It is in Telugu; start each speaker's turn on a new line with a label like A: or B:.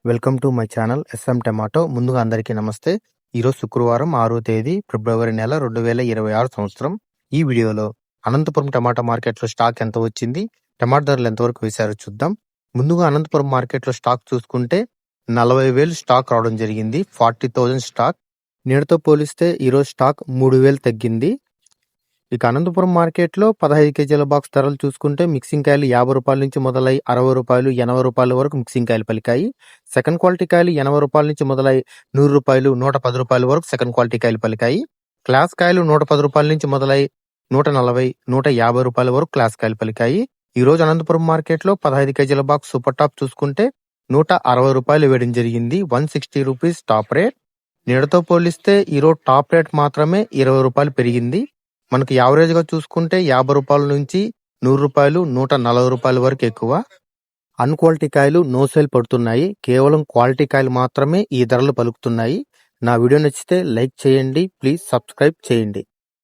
A: Welcome to my channel S M tomato. ముందుగా అందరికీ నమస్తే. ఈరోజు శుక్రవారం 6వ తేదీ ఫిబ్రవరి నెల 2026 సంవత్సరం. ఈ వీడియోలో అనంతపురం టమాటా మార్కెట్లో స్టాక్ ఎంత వచ్చింది, టమాటా ధరలు ఎంతవరకు వేశారో చూద్దాం. ముందుగా అనంతపురం మార్కెట్లో స్టాక్ చూసుకుంటే 40,000 స్టాక్ రావడం జరిగింది. 40,000 స్టాక్. నేటితో పోలిస్తే ఈరోజు స్టాక్ 3,000 తగ్గింది. ఇక అనంతపురం మార్కెట్లో 15 కేజీల బాక్స్ ధరలు చూసుకుంటే మిక్సింగ్ కాయలు 50 రూపాయల నుంచి మొదలై 60 రూపాయలు 80 రూపాయల వరకు మిక్సింగ్ కాయలు పలికాయి. సెకండ్ క్వాలిటీ కాయలు 80 రూపాయల నుంచి మొదలై 100 రూపాయలు 110 రూపాయల వరకు సెకండ్ క్వాలిటీ కాయలు పలికాయి. క్లాస్ కాయలు 110 రూపాయల నుంచి మొదలై 140 150 రూపాయల వరకు క్లాస్ కాయలు పలికాయి. ఈ రోజు అనంతపురం మార్కెట్లో 15 కేజీల బాక్స్ సూపర్ టాప్ చూసుకుంటే 160 రూపాయలు వేయడం జరిగింది. 160 రూపీస్ టాప్ రేట్. నేటితో పోలిస్తే ఈరోజు టాప్ రేట్ మాత్రమే 20 రూపాయలు పెరిగింది. మనకి యావరేజ్ గా చూసుకుంటే 50 రూపాయల నుంచి 100 రూపాయలు 140 రూపాయల వరకు ఎక్కువ. అన్క్వాలిటీ కాయలు నో సేల్ పడుతున్నాయి. కేవలం క్వాలిటీ కాయలు మాత్రమే ఈ ధరలు పలుకుతున్నాయి. నా వీడియో నచ్చితే లైక్ చేయండి, ప్లీజ్ సబ్స్క్రైబ్ చేయండి.